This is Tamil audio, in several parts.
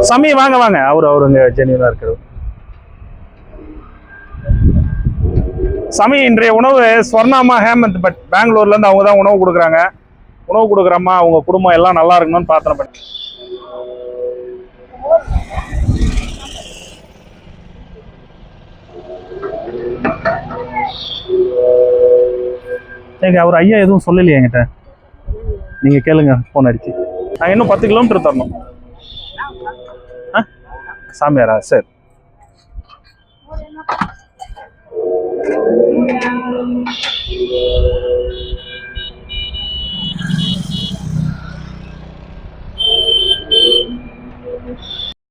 சாமி வாங்க வாங்க, அவருங்க ஜெனியூனா இருக்கிறது. சாமி, இன்றைய உணவு ஸ்வர்ணாமா ஹேமந்த் பட் பெங்களூர்ல இருந்து அவங்க தான் உணவு கொடுக்குறாங்க. உணவு கொடுக்குறம்மா, அவங்க குடும்பம் எல்லாம் நல்லா இருக்கணும்னு பிரார்த்தனை பண்ணி. ஏங்க, அவர் ஐயா எதுவும் சொல்லலையே என்கிட்ட. நீங்க கேளுங்க போன் அடிச்சு. நான் இன்னும் 10 கிலோமீட்டர் தரணும். சாமியாரா? சரி.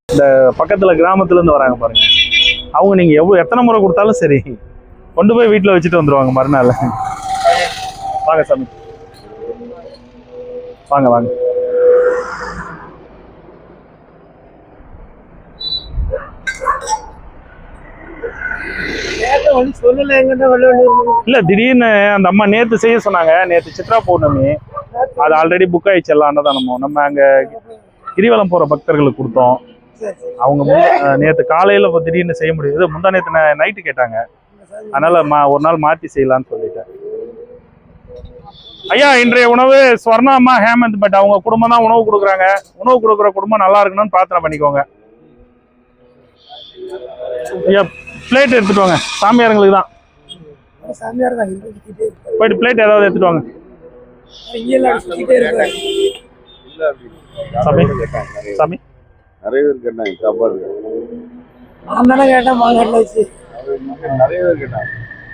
இந்த பக்கத்துல கிராமத்துல இருந்து வராங்க பாருங்க. அவங்க நீங்க எத்தனை முறை கொடுத்தாலும் சரி, கொண்டு போய் வீட்டுல வச்சுட்டு வந்துருவாங்க மறுநாள். வாங்க சாமி, வாங்க வாங்க. இல்ல, திடீர்னு அந்த அம்மா நேத்து செய்ய சொன்னாங்க. நேத்து சித்ரா பௌர்ணமி, அது ஆல்ரெடி புக் ஆயிடுச்சு எல்லாம் அன்னதானமும். நம்ம அங்க கிரிவலம் போற பக்தர்களுக்கு கொடுத்தோம். அவங்க நேத்து காலையில திடீர்னு செய்ய முடியுது. முந்தா நேத்து நைட்டு கேட்டாங்க, அதனால ஒரு நாள் மாற்றி செய்யலாம்னு சொல்லிட்டேன். ஐயா, இன்றைய உணவு ஸ்வர்ணாமா ஹேமந்த் பட் அவங்க குடும்பம் தான் உணவு கொடுக்குறாங்க. உணவு கொடுக்குற குடும்பம் நல்லா இருக்கணும்னு பிரார்த்தனை பண்ணிக்கோங்க. ஐயா, பிளேட் எடுத்துட்டு வாங்க. சாமியாருங்களுக்கு தான். போயிட்டு பிளேட் ஏதாவது எடுத்துட்டு வாங்க. சாமி சாமி, நிறைய பேர் கேட்டாங்க சாப்பாடு.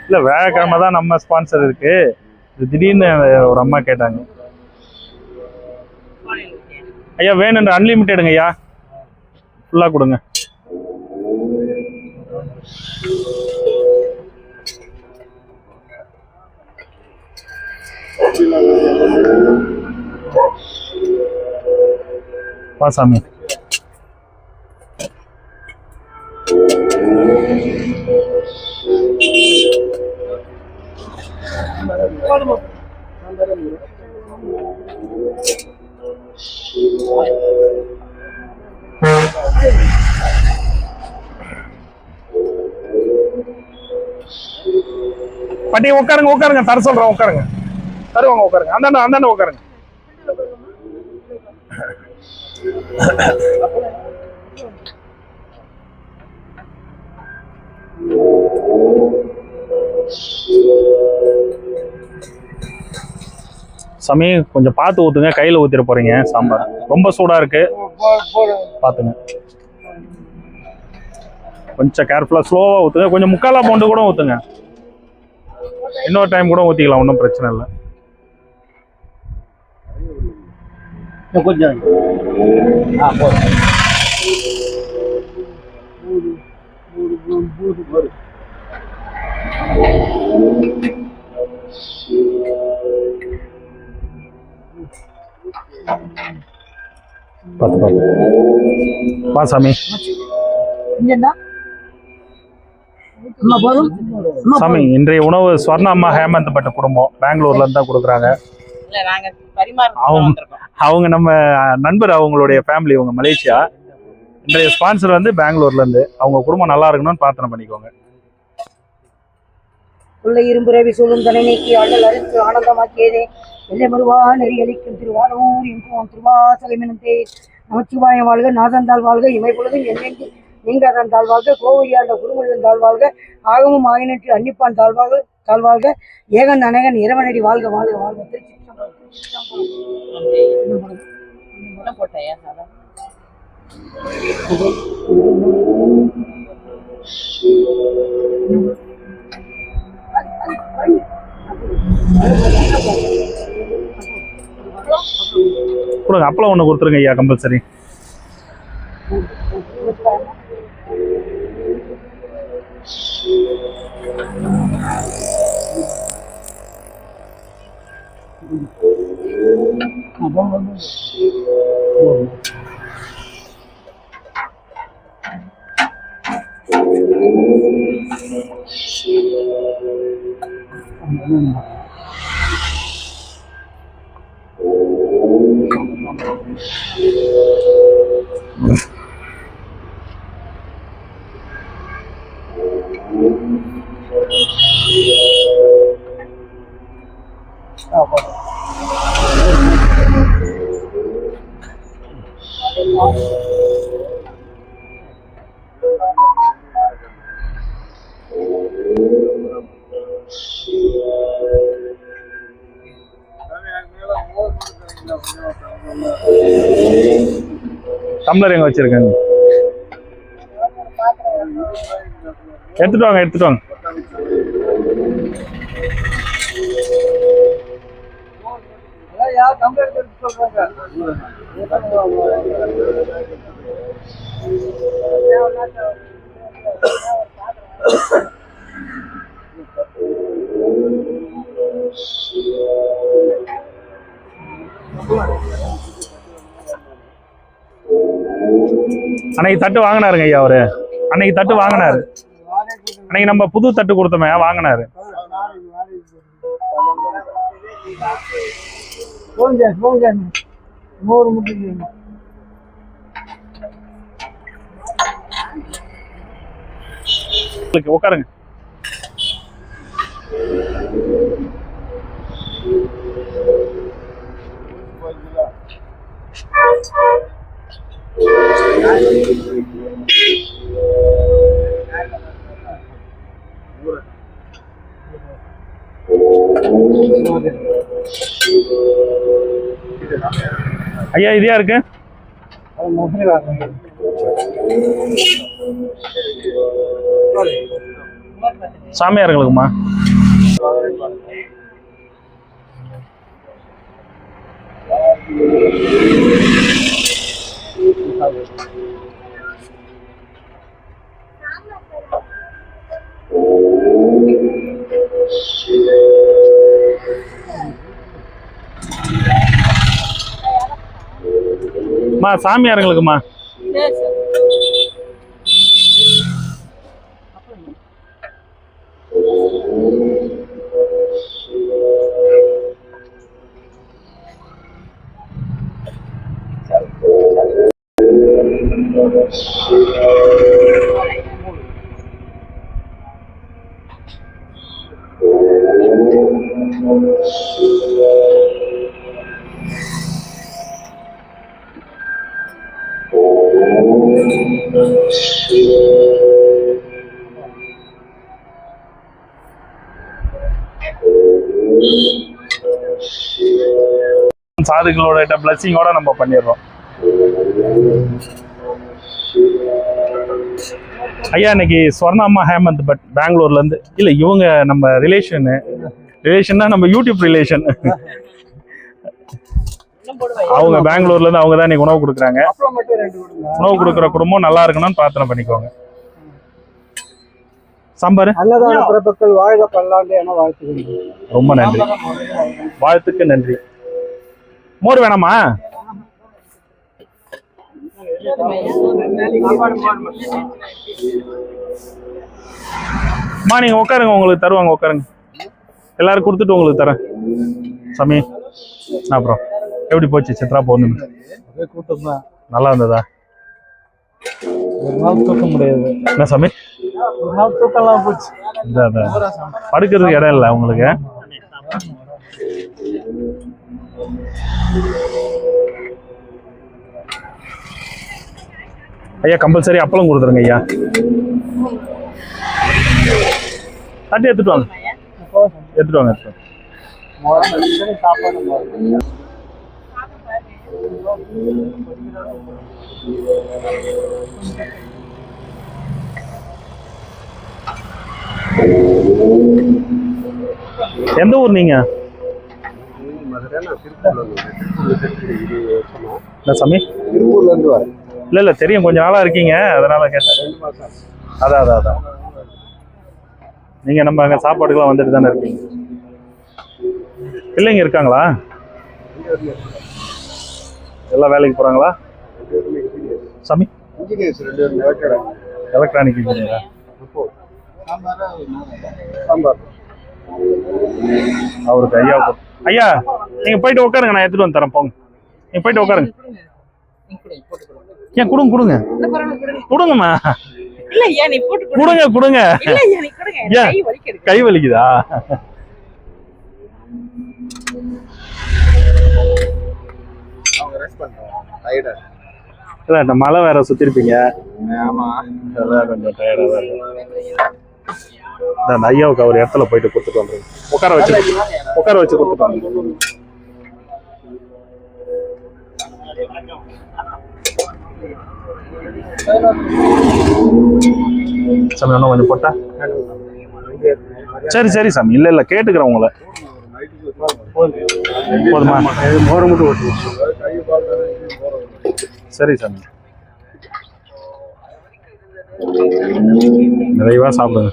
இல்ல, வியாழக்கிழமை தான் நம்ம ஸ்பான்சர் இருக்கு. திடீர்னு ஒரு அம்மா கேட்டாங்க. ஐயா, வேணுன்ற அன்லிமிட்டெடுங்க ஐயா, ஃபுல்லா கொடுங்க. வா சாமி. பாட்டி உட்காருங்க, உட்காருங்க, தர சொல்றேன், உட்காருங்க. தருவாங்க, உட்காருங்க. அந்தாண்ட உட்காருங்க. சாமி, கொஞ்சம் பார்த்து ஊத்துங்க, கையில ஊத்திட போறீங்க. சாம்பார் ரொம்ப சூடா இருக்கு, பாத்துங்க. கொஞ்சம் கேர்ஃபுல்லா ஸ்லோவா ஊத்துங்க. கொஞ்சம் முக்காலா பவுண்டு கூட ஊத்துங்க. இன்னொரு டைம் கூட ஊத்திக்கலாம், ஒன்றும் பிரச்சனை இல்லை. கொஞ்சம் வா சாமி. சாமி, இன்றைய உணவு ஸ்வர்ணாமா ஹேமந்த் பட் குடும்பம் பெங்களூர்ல இருந்து தான் கொடுக்குறாங்க. அவங்க நம்ம நண்பர், அவங்களுடைய ஃபேமிலி, அவங்க மலேசியா. இன்றைய ஸ்பான்சர் வந்து பெங்களூர்ல இருந்து. அவங்க குடும்பம் நல்லா இருக்கணும்னு பிரார்த்தனை பண்ணிக்கோங்க. உள்ள இரும்புறவி சூழும் தனை நீக்கி அள்ளல் அறுத்து ஆனந்தமாக்கியதே எல்லை மறுவா நெறியளிக்கும் திருவாரூர் எங்கும் திருவாசகமெனும் நமச்சிவாயம் வாழ்க, நாதந்தாள் வாழ்க, இமை பொழுதும் என்னென்று நீங்காதான் தாழ்வாழ்க, கோவையாண்ட குருமுழுதன் தாழ்வாழ்க, ஆகமும் ஆயினற்று அன்னிப்பான் தாழ்வாழ்க, ஏகன் அநேகன் இறைவனடி வாழ்க வாழ்க வாழ்க. கொடுங்க, அப்பளம் ஒன்று கொடுத்துருங்க ஐயா, கம்பல்சரி. டம்ளர் எங்க வச்சிருக்கேங்க? எடுத்துட்டு வாங்க, எடுத்துட்டு வாங்க. அன்னைக்கு தட்டு வாங்கினாருங்க ஐயா அவரு. அன்னைக்கு தட்டு வாங்கினாரு. அன்னைக்கு நம்ம புது தட்டு கொடுத்தோமே வாங்கினாரு. உட்காருங்க. ஐயா இது யாருக்கு? சாமியார்களுக்குமா? சாமியார்களுக்குமா? சாதுகளோட பிளஸிங்கோட நம்ம பண்ணிடுறோம். ஐயா இன்னைக்கு ஸ்வர்ணாம்மா ஹேமந்த் பட் பெங்களூர்ல இருந்து, இல்ல இவங்க நம்ம ரிலேஷன்னா நம்ம யூடியூப் ரிலேஷன். அவங்க பெங்களூர்ல இருந்து அவங்க தான் இன்னைக்கு உணவு கொடுக்குறாங்க. உணவு கொடுக்குற குடும்பம் நல்லா இருக்கணும்னு பிரார்த்தனை பண்ணிக்கோங்க. சாம்பார் அன்னதான பிரபுக்கள் வாழ்க பல்லாண்டு என வாழ்த்துக்கிறேன். ரொம்ப நன்றி, வாழ்த்துக்கு நன்றி. மோர் வேணாமா? நீங்க உட்காருங்க, உங்களுக்கு தருவாங்க, உட்காருங்க. எல்லாரும் கொடுத்துட்டு உங்களுக்கு தரேன். சாமி அப்புறம் எப்படி போச்சு சித்ரா பௌர்ணமி? நல்லா இருந்ததா? ஒரு நாள் தூக்க முடியாது. என்ன சாமி? ஒரு நாள் தூக்கலாம் போச்சு. படுக்கிறதுக்கு இடம் இல்லை உங்களுக்கு? ஐயா கம்பல்சரி அப்பளம் கொடுத்துருங்க ஐயா. தட்டி எடுத்துட்டு வாங்க, எடுத்துட்டு வாங்க, எடுத்துட்டு வாங்க. எந்த ஊர் நீங்க? சாமி திருப்பூர்ல இருந்து வரேன். இல்ல தெரியும், கொஞ்ச நாளா இருக்கீங்க, அதனால கேட்டேன். அதான் நீங்க நம்ம அங்க சாப்பாடுக்கெல்லாம் வந்துட்டு தானே இருக்கீங்க. பிள்ளைங்க இருக்காங்களா? எல்லாம் வேலைக்கு போறாங்களா? சாமி எலக்ட்ரானிக் இன்ஜினியரா? அவருக்கு ஐயா நீங்க போயிட்டு உட்காருங்க, நான் எடுத்துட்டு வந்து தரேன். போங்க, நீங்க போயிட்டு உட்காருங்க. ஏன் கொடுங்கம்மா, கொடுங்க. ஏன் கை வலிக்குதா? இல்லை இந்த மழை வேற சுத்திருப்பீங்க, ஆமா. அதெல்லாம் கொஞ்சம் டயர்டாக தான் இருக்கும். அந்த ஐயாவுக்கு அவர் இடத்துல போயிட்டு கொடுத்துட்டு வந்துருங்க. உட்கார வச்சு கொடுத்துட்டு வந்துருங்க. சாமி ஒன்றும் கொஞ்சம் போட்டா. சரி சாமி, இல்லை கேட்டுக்கிறேன் உங்களை. போதுமா? மோரை மட்டும் ஓட்டுவோம். சரி சாமி, நிறைவா சாப்பிடுங்க.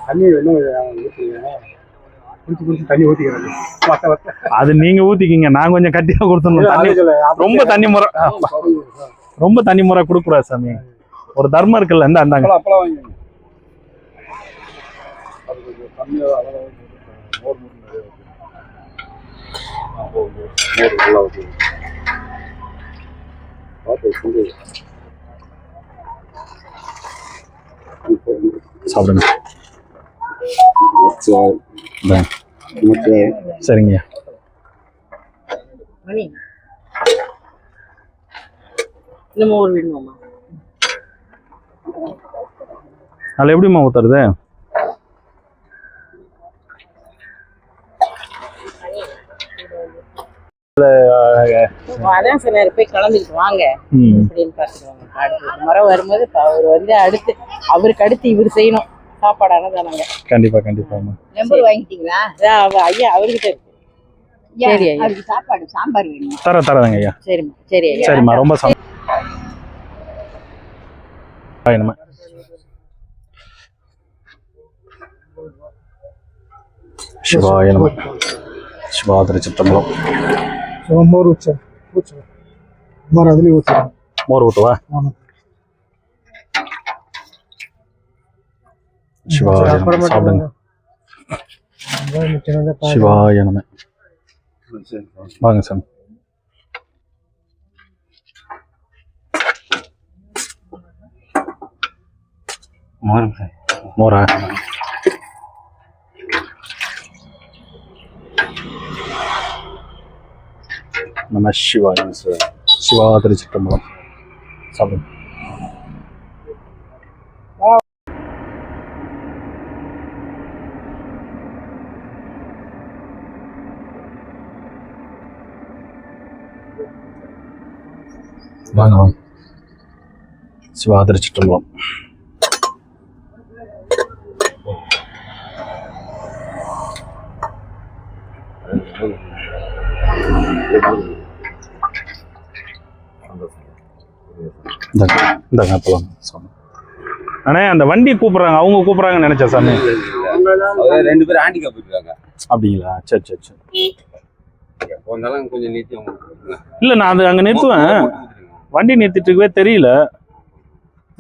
தண்ணி வேணும் குடிச்சு தண்ணி ஊற்றிக்கிறது. அது நீங்க ஊத்திக்கிங்க, நான் கொஞ்சம் கட்டியா கொடுத்துடணும். தண்ணி ரொம்ப தண்ணி முறை, ரொம்ப தண்ணி முறை கொடுக்க கூடாது சாமி. ஒரு தர்மம் இருக்குல்ல, இந்த அந்தாங்க. சாப்பிடுங்க. சரிங்க. அதில் எப்படிம்மா ஊத்துறது? அதான் சில நேரம் போய் கலந்துக்கிட்டு வாங்க அப்படின்னு பார்த்துக்குவாங்க. அடுத்த முறை வரும்போது அவர் வந்து அடுத்து அவருக்கு அடுத்து இவர் செய்யணும் சாப்பாடான தானாங்க. கண்டிப்பா கண்டிப்பாம்மா. நம்பர் வாங்கிட்டீங்களா? ஐயா அவர்கிட்ட இருக்கு. சரி ஐயா, அதுக்கு சாப்பாடு சாம்பார் வேணும். தரதாங்க ஐயா. சரிம்மா. சரி ஐயா. சரிம்மா, ரொம்ப சிவாய நம. சிவாதிரி சிற்றம்பலம். மோர் ஊற்று மோர் அதுலேயும் ஊற்றுவோம். மோர் ஊற்றுவா? சிவாய நம. சாப்பிடுங்க. சிவாய நம. வாங்க சாமி. மோரா? நம சிவாய. சிவாதிரி சிற்றம்பலம். சாப்பிடுங்க. வாங்க வாங்க. சிவாதிரி சிற்றம்பலம். இந்தாங்க போலாம் சாமி. அண்ணே அந்த வண்டி கூப்பிடுறாங்க, அவங்க கூப்பிடுறாங்கன்னு நினைச்சேன் சாமி. ரெண்டு பேரும் ஹேண்டிகேப் இருக்காங்க. அப்படிங்களா? சரி சரி சரி. கொஞ்சம் நீட்டி இல்லை, நான் அது அங்கே நிறுத்துவேன். வண்டி நிறுத்திட்டு இருக்கவே தெரியல.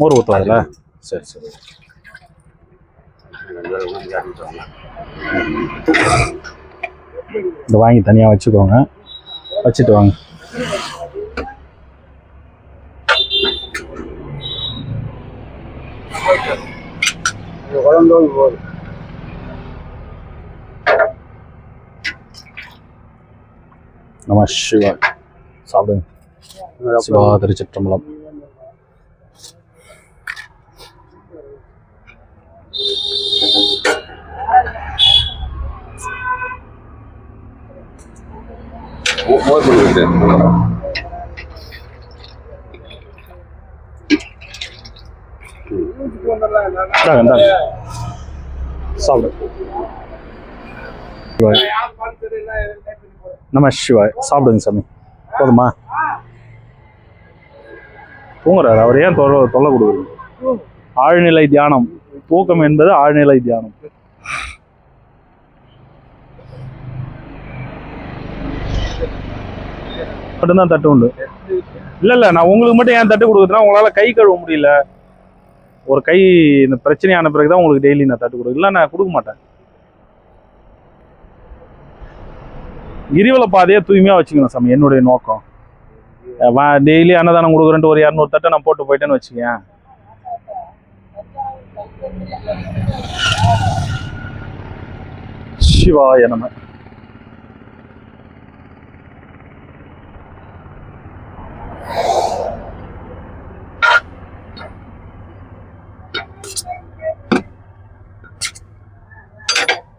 மோர் ஊற்றுவாங்கல்ல? சரி சரி. இதை வாங்கி தனியாக வச்சுக்கோங்க, வச்சுட்டு வாங்க. நம சிவா. சாப்பிடுங்க. சிவாதிரி சிற்றம்பலம். சாப்பிடு. நம சிவாய். சாப்பிடுங்க சாமி. போதுமா? தூங்குறாரு அவர், ஏன் தொல்லை கொடுக்குறீங்க? ஆழ்நிலை தியானம். தூக்கம் என்பது ஆழ்நிலை தியானம். மட்டும்தான் தட்டு உண்டு. இல்ல நான் உங்களுக்கு மட்டும் ஏன் தட்டு கொடுக்குறேன்னா, உங்களால கை கழுவ முடியல. ஒரு கை இந்த பிரச்சனையான பிறகுதான் உங்களுக்கு டெய்லி நான் தட்டு கொடுக்குறேன். இல்லை நான் கொடுக்க மாட்டேன். கிரிவல பாதையை தூய்மையா வச்சுக்கணும் சாமி, என்னுடைய நோக்கம். டெய்லி அன்னதானம் கொடுக்குறேன்ட்டு ஒரு 200 தட்டை நான் போட்டு போயிட்டேன்னு வச்சுக்கேன். சிவாய நம.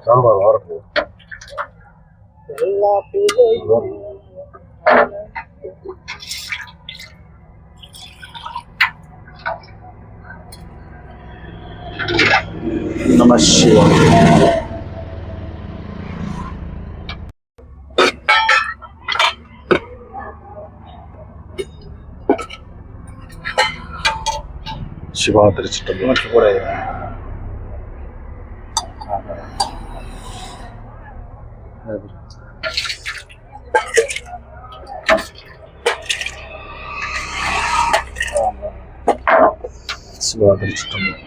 சாம்பார் வரப்போ நம சிவாய. சிவா திருச்சிட்டம்பலம். சிவா திருச்சிட்டம்பலம்.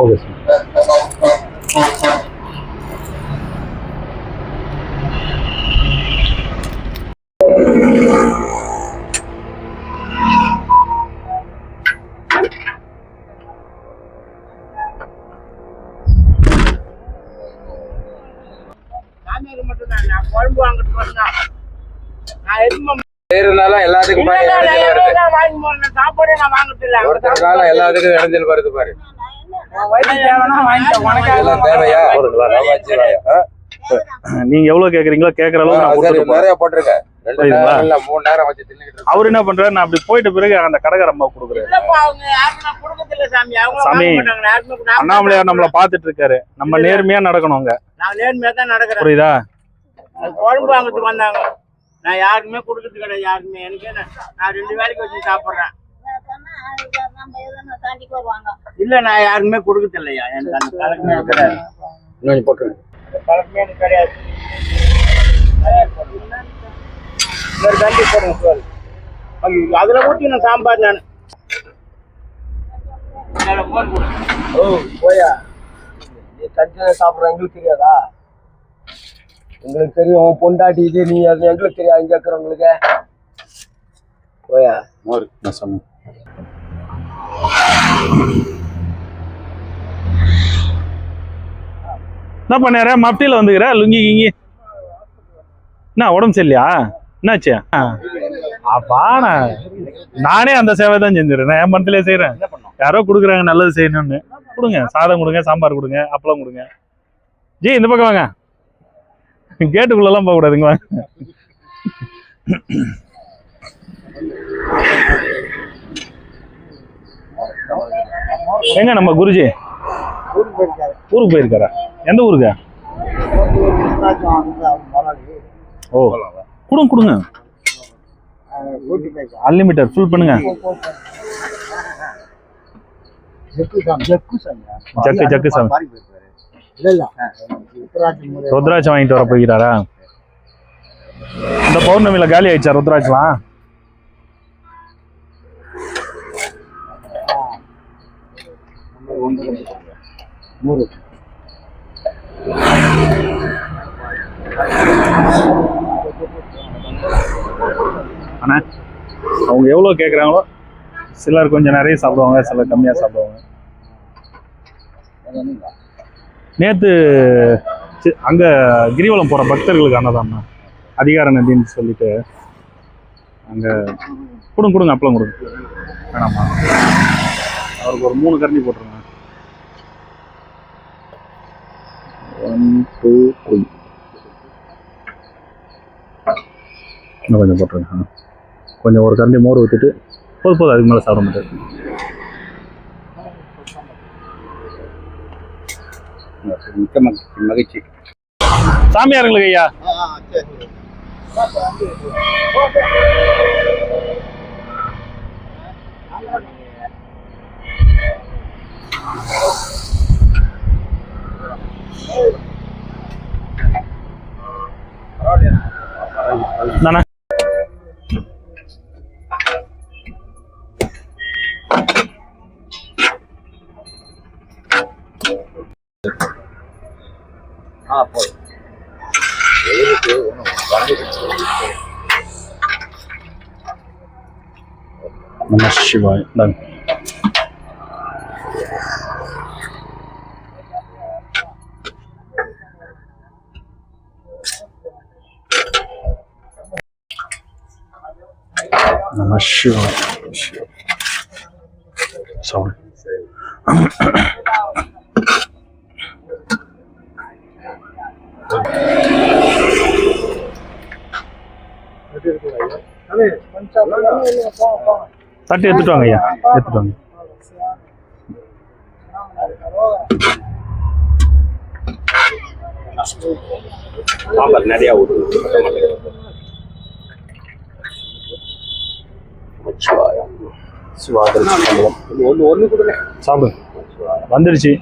Okay sir. குழம்பு வாங்கிட்டு போறேன். நான் எதுவும் செய்யறதுனால எல்லாத்துக்கும் பாரு இடைஞ்சல் வருது. வாங்கி போறேன். சாப்பாடு நான் வாங்கிட்டு இல்ல. ஒருத்தருனால எல்லாத்துக்கும் இடைஞ்சல் வருது பாரு. வயிற்று தேவைன்னா வாங்கிட்டேன். உனக்கு எல்லாம் தேவையா? நமச்சிவாயா. நீங்க எவ்வளவு கேக்குறீங்களோ கேக்குற அளவுக்கு நான் சரி, கொடுத்துட்டு நிறைய போட்டிருக்கேன். 2 நேரம் இல்ல 3 நேரம் வச்சு தின்னுக்கிட்டு இருக்கேன். அவர் என்ன பண்றாரு, நான் அப்படி போயிட்ட பிறகு அந்த கடைக்காரம்மா கொடுக்குறாரு. இல்லப்பா, அவங்க யாருக்கும் நான் கொடுக்கறதில்ல சாமி. அவங்க சாமி, வாங்க மாட்டாங்க. யாருக்குமே நான் அண்ணாமலையார் நம்மள பாத்துட்டு இருக்காரு. நம்ம நேர்மையா நடக்கணும் அங்க. நான் நேர்மையா தான் நடக்கிறேன். புரியுதா? அது குழம்பு வாங்கிறதுக்கு வந்தாங்க. நான் யாருக்குமே கொடுக்கறது கிடையாது. யாருக்குமே எனக்கு நான் 2 வேலைக்கு வச்சு சாப்பிட்றேன். இல்ல, நான் யாருக்குமே கொடுக்கறது இல்லையா. எனக்கு அந்த பழக்கமே கிடையாது. இன்னும் போட்டுருங்க. அந்த பழக்கமே எனக்கு கிடையாது. இன்னொரு தண்டி போடுங்க சார். அதுல ஊற்றி நான் சாம்பார் நான் போயா நீ கட்டில சாப்பிட்ற எங்களுக்கு தெரியாதா? எங்களுக்கு தெரியும் உன் பொண்டாட்டி இது, நீ அது எங்களுக்கு தெரியாது. இங்க இருக்கிறவங்களுக்கு போயா மோர் நான் சொன்னேன். என்ன பண்ணாரு, மப்டியில வந்துக்கிற லுங்கி கிங்கி என்ன உடம்பு சரியில்லையா? என்னாச்சு? அப்பா நானே அந்த சேவை தான் செஞ்சிடறேன். நான் என் மனத்திலே செய்யறேன். யாரோ கொடுக்குறாங்க நல்லது செய்யணும்னு. கொடுங்க, சாதம் கொடுங்க, சாம்பார் கொடுங்க, அப்பளம் கொடுங்க. ஜி இந்த பக்கம் வாங்க. கேட்டுக்குள்ளெல்லாம் போக கூடாதுங்க. வாங்க. எங்க நம்ம குருஜி ஊருக்கு போயிருக்காரா? எந்த ஊருக்கு? ஓ, கொடுங்க கொடுங்க, அன்லிமிட்டட் ஃபுல் பண்ணுங்க. ஜக்கு ஜக்கு சாமி. ருத்ராட்சம் வாங்கிட்டு வர போகிறாரா? இந்த பௌர்ணமியில காலி ஆயிடுச்சா ருத்ராட்சலாம்? அண்ணா, அவங்க எவ்வளவு கேக்குறாங்களோ, சிலர் கொஞ்சம் நிறைய சாப்பிடுவாங்க, சிலர் கம்மியா சாப்பிடுவாங்க. நேத்து அங்க கிரிவலம் போற பக்தர்களுக்கு அன்னதானம் அதிகார நதின்னு சொல்லிட்டு அங்க கொடுங்க கொடுங்க, அப்பளம் கொடுங்க. வேணாமா, அவருக்கு ஒரு 3 கரண்டி போட்டுருங்க. 1 2 3 இன்னும் கொஞ்சம் போட்டுருங்க. கொஞ்சம் ஒரு கரண்டி மோர் ஊற்றிட்டு போதும், அதுக்கு மேலே சாப்பிட மாட்டேன். மிக்க மகிழ்ச்சி. சாமியாருங்களுக்கு ஐயா. நானா நம சிவாய். நம சிவாய. சாப்பிடு. தட்டி எடுத்துட்டு வாங்க ஐயா, எடுத்துட்டு வாங்க. சாம்பார் நிறையா ஊற்று. ஒன்று கொடுங்க. சாப்பிடுங்க. வந்துடுச்சு.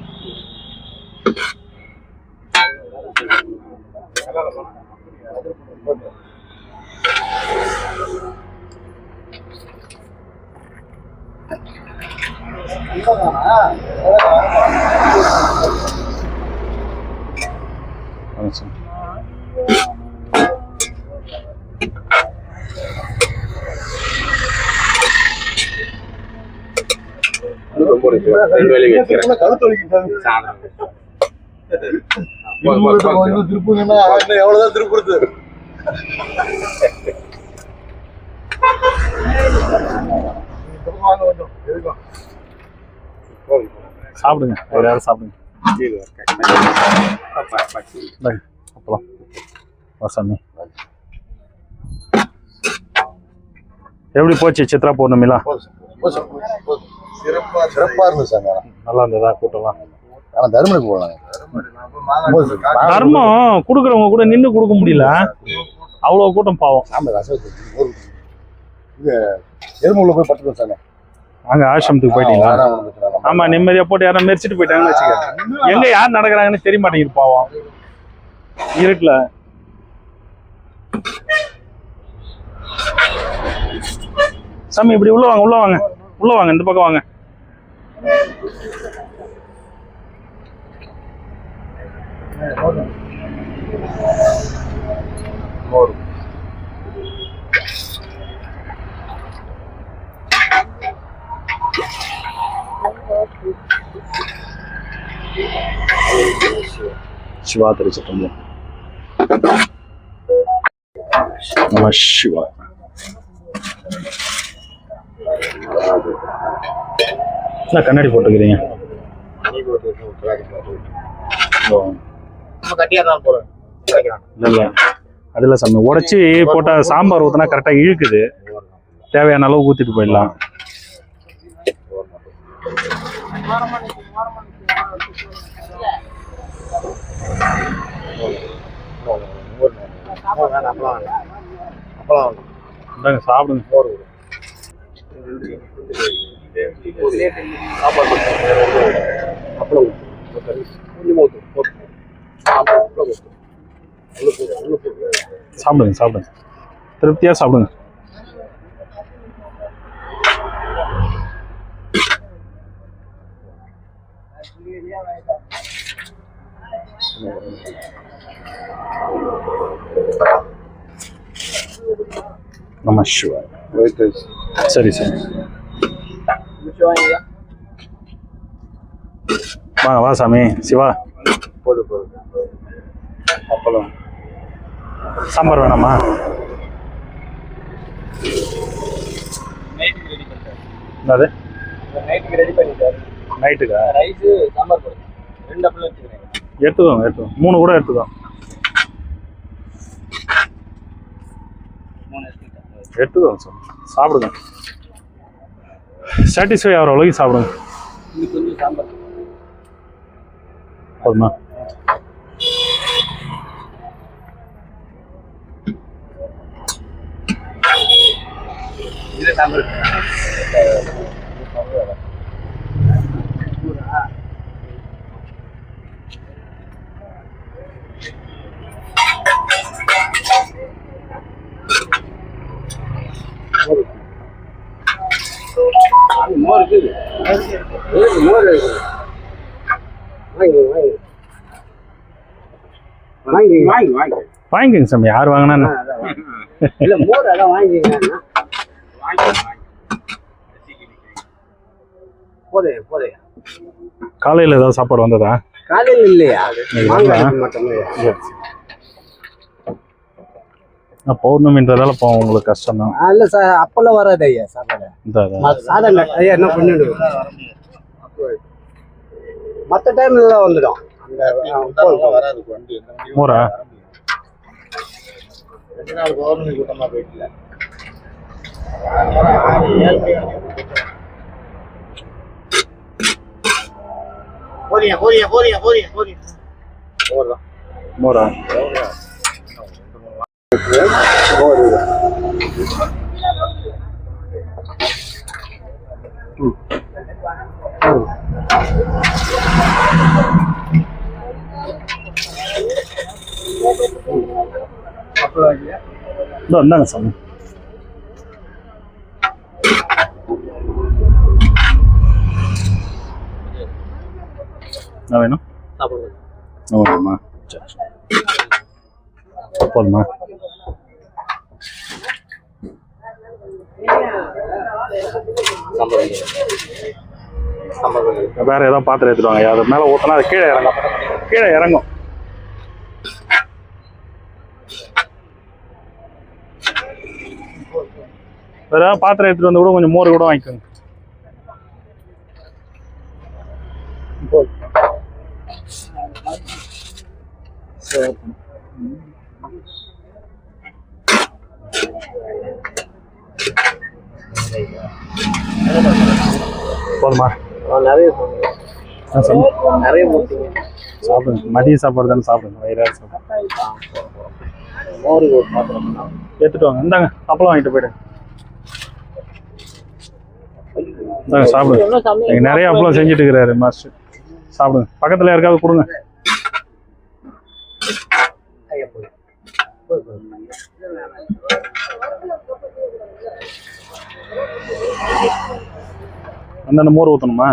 கழுத்து வலிக்கு திருப்புங்கன்னா எவ்வளவுதான் திருப்புறது. சாப்பிடுங்க, எல்லாரும் சாப்பிடுங்க. அப்பலாம் வாசாமி, எப்படி போச்சு சித்ரா பௌர்ணமிலாம்? சிறப்பா இருந்துச்சு சார். நல்லா இருந்ததா கூட்டம்லாம்? ஆனா தர்மனுக்கு போனாங்க. தர்மம் கொடுக்குறவங்க கூட நின்று கொடுக்க முடியல, அவ்வளவு கூட்டம் பாவம். எருமுள்ள போய் பட்டு சார். அங்க ஆசிரமத்துக்கு போயிட்டீங்களா? ஆமா, நிம்மதியா போட்டு யாரும் மெரிச்சிட்டு போயிட்டாங்கன்னு வச்சுக்க. எங்க யார் நடக்கிறாங்கன்னு தெரிய மாட்டேங்குது பாவம் இருட்டுல. சாமி இப்படி உள்ள வாங்க, உள்ள வாங்க, உள்ள வாங்க, இந்த பக்கம் வாங்க. சிவா திருச்சிட்டம்பலம். நம சிவா. கண்ணாடி போட்டுக்கிறீங்க? இல்ல அதுல சாமி உடைச்சி போட்டா சாம்பார் ஊத்தினா கரெக்டா இழுக்குது. தேவையான அளவு ஊத்திட்டு போயிடலாம். சாப்பிடுங்க. சாப்பிடுங்க, சாப்பிடுங்க, திருப்தியா சாப்பிடுங்க. நம சிவாய. சரி சரி, வாங்க வா சாமி. சிவா அப்பளம் சாம்பார் வேணாமா? என்னது நைட்டுக்கு ரெடி பண்ணிட்டாரு. நைட்டுக்கா? ரைஸ் சாம்பார் போடுங்க. 2 அப்பளம் வச்சுக்கிறேன். எடுத்துக்கோங்க, எடுத்துக்கோங்க. 3 கூட எடுத்துக்கோ. 3 எடுத்துக்கிட்டேன். எடுத்துக்கோங்க சார், சாப்பிடுங்க. சாட்டிஸ்ஃபை ஆகிற அளவுக்கு சாப்பிடுங்க. இன்னும் கொஞ்சம் சாம்பார் போதுமா? இது சாம்பார் மோர் இருக்குது. மோர் வாங்கிக்கோங்க சாமி, யார் வாங்கினா இல்ல மோர் அதான் வாங்கிக்கங்க. போதே போதே காலையில் ஏதாவது சாப்பாடு வந்ததா? காலையில் இல்லையா? இன்னைக்கு மாங்காய் வரல. மட்டுமே. பௌர்ணமின்றதால இப்போ உங்களுக்கு கஷ்டம் தான். இல்ல சார், அப்பெல்லாம் வராது ஐயா சாப்பாடு. சாதம் ஐயா என்ன பண்ணிடு, மற்ற டைம்ல எல்லாம் வந்துடும். வராது வண்டி. மோரா 2 நாள் பௌர்ணமி கூட்டமா போயிட்டுல. மோரா இந்தாங்க சாமி. என்ன வேணும்? ஓகேம்மா, சரி போதுமா? வேற ஏதாவது பாத்திரம் எடுத்துருவாங்க. அது மேல ஊத்தினா அது கீழே இறங்கும். கீழே இறங்கும். வேற ஏதாவது பாத்திரம் எடுத்துட்டு வந்து கூட கொஞ்சம் மோர் கூட வாங்கிக்கோங்க. போதுமா? நிறைய நிறைய சாப்பிடுங்க. மதிய சாப்பாடு தானே சாப்பிடுங்க. வயிறார சாப்பிடுங்க. எடுத்துட்டு வாங்க. இந்தாங்க அப்பளம் வாங்கிட்டு போயிடுங்க. இந்தாங்க சாப்பிடுங்க. நீங்க நிறைய அப்பளம் செஞ்சுட்டு இருக்கிறாரு மாஸ்டர். சாப்பிடுங்க. பக்கத்துல யாருக்காவது கொடுங்க. அந்த மோர் ஊற்றணுமா?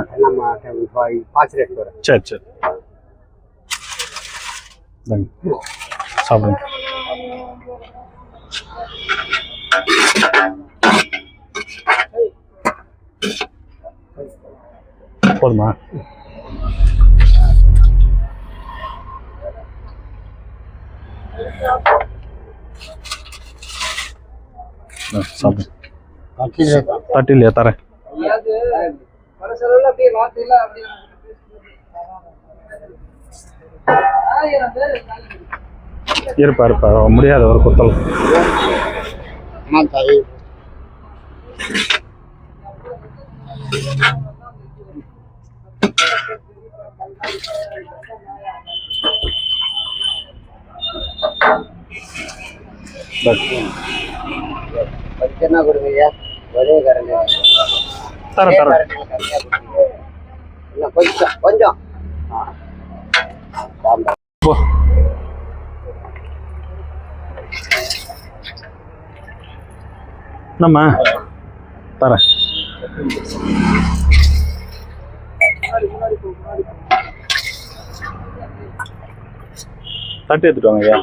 சரி சரி சாப்பிடுங்க. போதுமா? சாப்பிடு. தட்டிலையா தரேன். இருப்பா முடியாது ஒரு குத்தல். என்ன கொடுங்க ஒரே கரண்டி தரேன். கொஞ்சம் கொஞ்சம் என்னம்மா தரேன். தட்டு எடுத்துட்டு வாங்க ஐயா.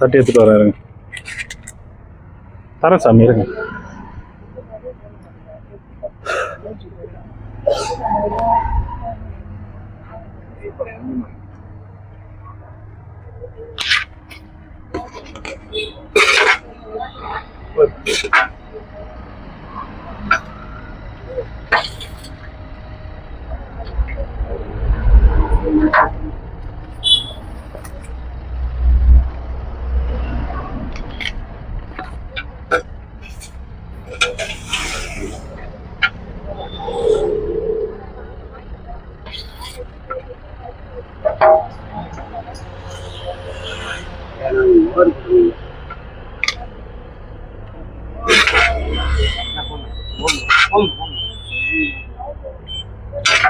தட்டி எடுத்துட்டு வரேன். இருங்க தரேன் சாமி. இருங்க.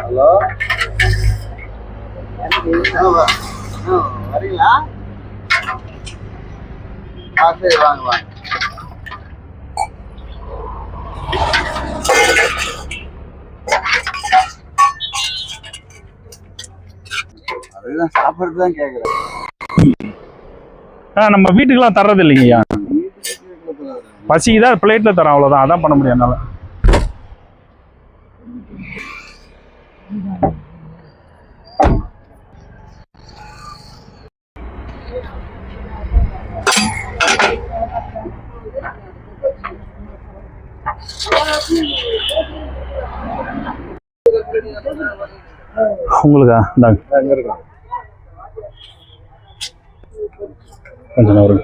ஹலோ, வரீங்களா? சரி வாங்க வாங்க. அதுதான் சாப்பிட்றது தான் கேட்குறேன். நம்ம வீட்டுக்கெல்லாம் தர்றது இல்லைங்கய்யா. பசிக்குதா பிளேட்ல தரோம், அவ்வளவுதான். அதான் பண்ண முடியும் என்னால. உங்களுக்கா? இந்தாங்க கொஞ்சம் நேரம்